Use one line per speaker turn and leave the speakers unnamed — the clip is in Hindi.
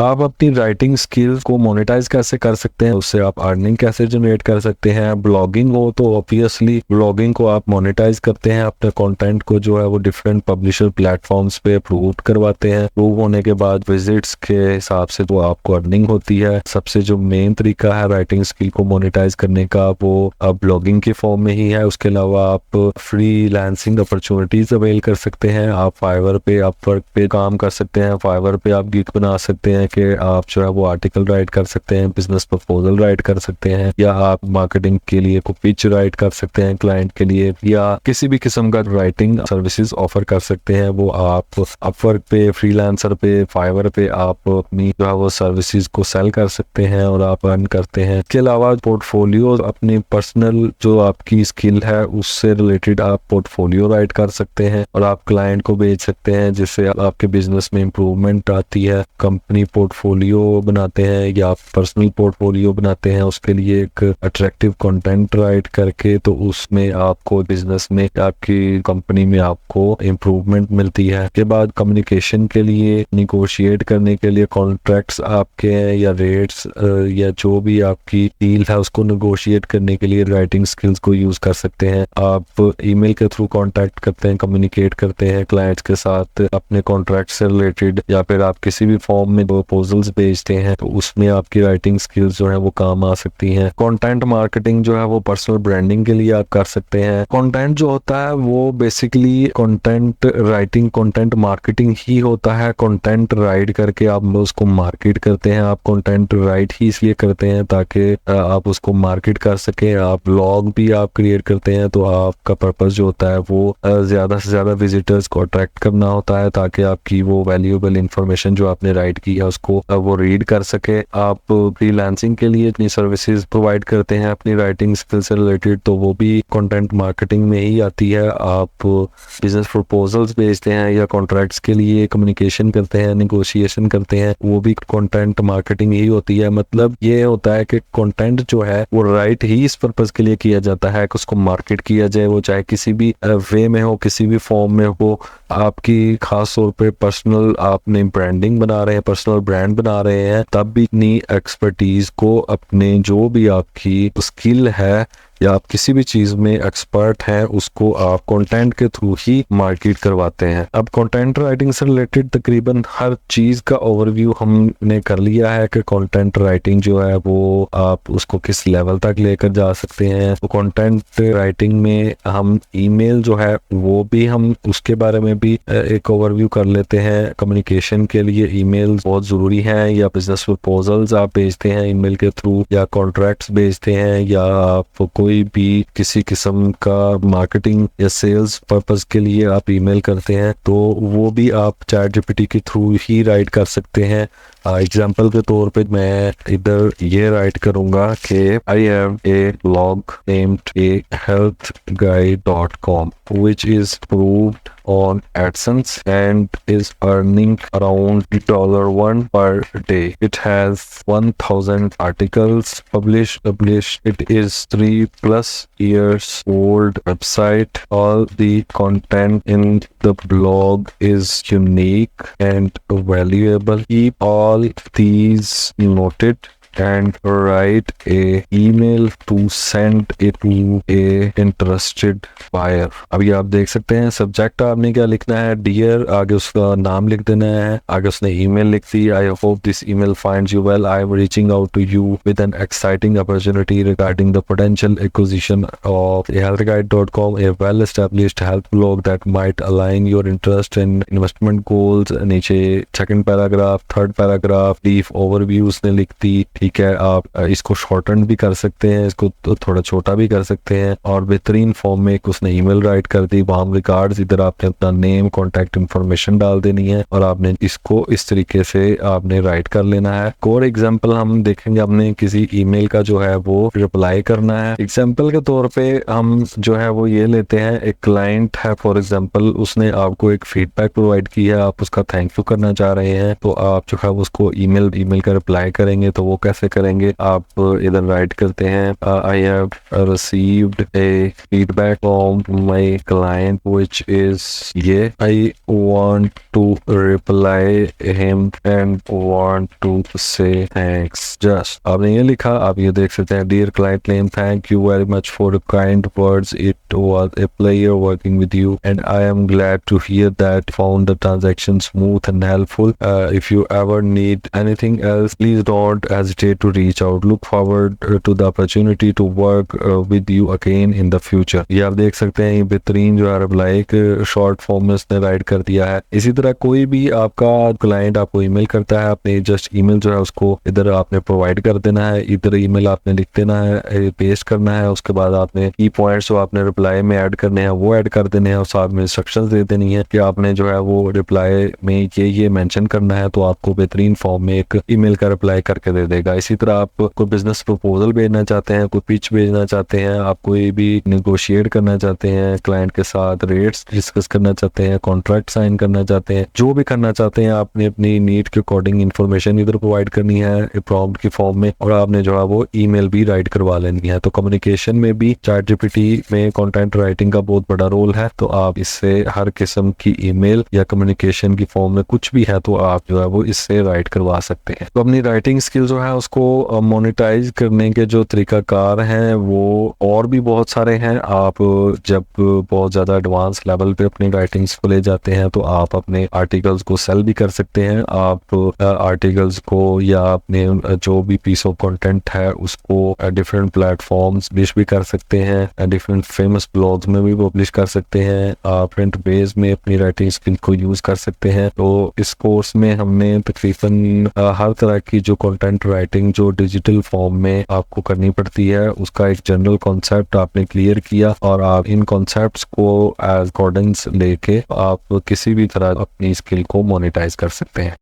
आप अपनी राइटिंग स्किल्स को मोनेटाइज कैसे कर सकते हैं, उससे आप अर्निंग कैसे जनरेट कर सकते हैं। ब्लॉगिंग हो तो ऑब्वियसली ब्लॉगिंग को आप मोनेटाइज करते हैं, अपने कंटेंट को जो है वो डिफरेंट पब्लिशर प्लेटफॉर्म्स पे अप्रूव करवाते हैं। अप्रूव होने के बाद विजिट्स के हिसाब से तो आपको अर्निंग होती है। सबसे जो मेन तरीका है राइटिंग स्किल को मोनेटाइज करने का वो ब्लॉगिंग के फॉर्म में ही है। उसके अलावा आप फ्रीलांसिंग अपॉर्चुनिटीज अवेल कर सकते हैं। आप फाइवर पे, अपवर्क पे काम कर सकते हैं। फाइवर पे आप गिग बना सकते हैं कि आप जो है वो आर्टिकल राइट कर सकते हैं, बिजनेस प्रपोजल राइट कर सकते हैं, या आप मार्केटिंग के लिए कोई पिच राइट कर सकते हैं क्लाइंट के लिए, या किसी भी किस्म का राइटिंग सर्विसेज ऑफर कर सकते हैं। वो आप अपवर्क पे, फ्रीलांसर पे, फाइवर पे आप अपनी जो है वो सर्विसेज को सेल कर सकते हैं और आप अर्न करते हैं। इसके अलावा पोर्टफोलियो, अपनी पर्सनल जो आपकी स्किल है उससे रिलेटेड आप पोर्टफोलियो राइट कर सकते हैं और आप क्लाइंट को भेज सकते हैं, जिससे आपके बिजनेस में इंप्रूवमेंट आती है। कंपनी पोर्टफोलियो बनाते हैं या पर्सनल पोर्टफोलियो बनाते हैं, उसके लिए एक अट्रैक्टिव कंटेंट राइट करके तो उसमें आपको बिजनेस में, आपकी कंपनी में आपको इंप्रूवमेंट मिलती है। के बाद कम्युनिकेशन के लिए, निगोशिएट करने के लिए कॉन्ट्रैक्ट्स आपके हैं या रेट्स या जो भी आपकी डील है उसको निगोशिएट करने के लिए राइटिंग स्किल्स को यूज कर सकते हैं। आप ईमेल के थ्रू कांटेक्ट करते हैं, कम्युनिकेट करते हैं क्लाइंट्स के साथ अपने कॉन्ट्रैक्ट से रिलेटेड, या फिर आप किसी भी फॉर्म में प्रपोजल्स भेजते हैं तो उसमें आपकी राइटिंग स्किल्स जो है वो काम आ सकती हैं। कंटेंट मार्केटिंग जो है वो पर्सनल ब्रांडिंग के लिए आप कर सकते हैं। कंटेंट जो होता है वो basically content writing, content marketing ही होता है। कंटेंट राइट करके आप उसको मार्केट करते हैं। आप कंटेंट राइट ही इसलिए करते हैं ताकि आप उसको मार्केट कर सके। आप ब्लॉग भी आप क्रिएट करते हैं तो आपका पर्पस जो होता है वो ज्यादा से ज्यादा विजिटर्स को अट्रैक्ट करना होता है ताकि आपकी वो वैल्यूएबल इंफॉर्मेशन जो आपने राइट की है उसको वो रीड कर सके। आप फ्रीलांसिंग के लिए इतनी सर्विसेज प्रोवाइड करते हैं अपनी राइटिंग स्किल से रिलेटेड, तो वो भी कंटेंट मार्केटिंग में ही आती है। आप बिजनेस प्रपोजल्स भेजते हैं या कॉन्ट्रैक्ट्स के लिए कम्युनिकेशन करते हैं, निगोशिएशन करते हैं, वो भी कंटेंट मार्केटिंग ही होती है। मतलब ये होता है कि कंटेंट जो है वो राइट ही इस पर्पस के लिए किया जाता है कि उसको मार्केट किया जाए, वो चाहे किसी भी वे में हो, किसी भी फॉर्म में हो। आपकी खास तौर पे पर्सनल आपने ब्रांडिंग बना रहे हैं, पर्सनल ब्रांड बना रहे हैं, तब भी इतनी एक्सपर्टीज को, अपने जो भी आपकी स्किल है या आप किसी भी चीज में एक्सपर्ट हैं उसको आप कंटेंट के थ्रू ही मार्केट करवाते हैं। अब कंटेंट राइटिंग से रिलेटेड तकरीबन हर चीज का ओवरव्यू हमने कर लिया है कि कंटेंट राइटिंग जो है वो आप उसको किस लेवल तक लेकर जा सकते हैं। तो कंटेंट राइटिंग में हम ईमेल जो है वो भी हम उसके बारे में भी एक ओवरव्यू कर लेते हैं। कम्युनिकेशन के लिए ईमेल बहुत जरूरी है, या बिजनेस प्रपोजल्स आप भेजते हैं ईमेल के थ्रू, या कॉन्ट्रैक्ट्स भेजते हैं, या आप कोई भी किसी किस्म का मार्केटिंग या सेल्स पर्पस के लिए आप ईमेल करते हैं, तो वो भी आप चैट जीपीटी के थ्रू ही राइट कर सकते हैं। एग्जाम्पल के तौर पे मैं इधर ये राइट करूंगा कि I have a blog named ahealthguide.com which is proved on AdSense and is earning around $1 per day. It has 1000 articles published. It is 3+ years old website. All the content in the blog is unique and valuable. Keep all these noted and write a email to send it to a interested buyer. अभी आप देख सकते हैं सब्जेक्ट आपने क्या लिखना है, डियर, आगे उसका नाम लिख देना है, आगे उसने ईमेल लिख दी, I hope this email finds you well, I am reaching out to you with an exciting opportunity regarding the potential acquisition of ahealthguide.com, a well established health blog that might align your interest and investment goals. नीचे second paragraph, third paragraph, brief overview उसने लिख दी। ठीक है, आप इसको शॉर्टन भी कर सकते हैं, इसको थोड़ा छोटा भी कर सकते हैं, और बेहतरीन फॉर्म में एक उसने ईमेल राइट कर दी, वार्म रिगार्ड्स। इधर आपने अपना नेम, कॉन्टैक्ट इन्फॉर्मेशन डाल देनी है और आपने इसको इस तरीके से आपने राइट कर लेना है। और एग्जाम्पल हम देखेंगे, हमने किसी ईमेल का जो है वो रिप्लाई करना है। एग्जाम्पल के तौर पे हम जो है वो ये लेते हैं, एक क्लाइंट है फॉर एग्जाम्पल, उसने आपको एक फीडबैक प्रोवाइड की है, आप उसका थैंक यू करना चाह रहे हैं, तो आप जो है उसको ईमेल का रिप्लाई करेंगे तो वो कैसे करेंगे, आप इधर राइट करते हैं I have received a feedback from my client which is ये I want to reply him and want to say thanks. Just आपने ये लिखा, आप ये देख सकते हैं, dear client name, thank you very much for the kind words, it was a pleasure working with you and I am glad to hear that found the transaction smooth and helpful. If you ever need anything else please don't hesitate to reach out, look forward to the opportunity to work with you again in the future. ये आप देख सकते हैं, ये बेहतरीन जो है रिप्लाई एक शॉर्ट फॉर्म में उसने राइट कर दिया है। इसी तरह कोई भी आपका क्लाइंट आपको ईमेल करता है, आपने जस्ट ईमेल जो है उसको इधर आपने प्रोवाइड कर देना है, इधर ईमेल आपने लिख देना है, पेस्ट करना है, उसके बाद आपने की पॉइंट्स जो आपने रिप्लाई में ऐड करने हैं वो ऐड कर देने हैं और साथ में इंस्ट्रक्शंस दे देनी है कि आपने जो है वो रिप्लाई में ये मेंशन करना है, तो आपको बेहतरीन फॉर्म में एक ईमेल का रिप्लाई करके दे देगा। इसी तरह आप कोई बिजनेस प्रपोजल भेजना चाहते हैं, कोई पिच भेजना चाहते हैं, आप कोई भी नेगोशिएट करना चाहते हैं क्लाइंट के साथ, रेट्स डिस्कस करना चाहते हैं, कॉन्ट्रैक्ट साइन करना चाहते हैं, जो भी करना चाहते हैं आपने अपनी नीड के अकॉर्डिंग इन्फॉर्मेशन इधर प्रोवाइड करनी है प्रॉम्प्ट की फॉर्म में और आपने जो है वो ईमेल भी राइट करवा लेनी है। तो कम्युनिकेशन में भी ChatGPT में कंटेंट राइटिंग का बहुत बड़ा रोल है, तो आप इससे हर किस्म की ईमेल या कम्युनिकेशन की फॉर्म में कुछ भी है तो आप जो है वो इससे राइट करवा सकते हैं। तो अपनी राइटिंग स्किल जो है उसको मोनेटाइज करने के जो तरीकाकार हैं वो और भी बहुत सारे हैं। आप जब बहुत ज्यादा एडवांस लेवल पे अपनी राइटिंग्स को ले जाते हैं तो आप अपने आर्टिकल्स को सेल भी कर सकते हैं। आप आर्टिकल्स को या अपने जो भी पीस ऑफ कंटेंट है उसको डिफरेंट प्लेटफॉर्म्स पब्लिश भी कर सकते हैं, डिफरेंट फेमस ब्लॉग्स में भी पब्लिश कर सकते हैं, आप प्रिंट बेस में अपनी राइटिंग स्किल को यूज कर सकते हैं। तो इस कोर्स में हमने तकरीबन हर तरह की जो कंटेंट राइटिंग जो डिजिटल फॉर्म में आपको करनी पड़ती है उसका एक जनरल कॉन्सेप्ट आपने क्लियर किया और आप इन कॉन्सेप्ट्स को एज अकॉर्डिंग्स लेके आप किसी भी तरह अपनी स्किल को मोनेटाइज कर सकते हैं।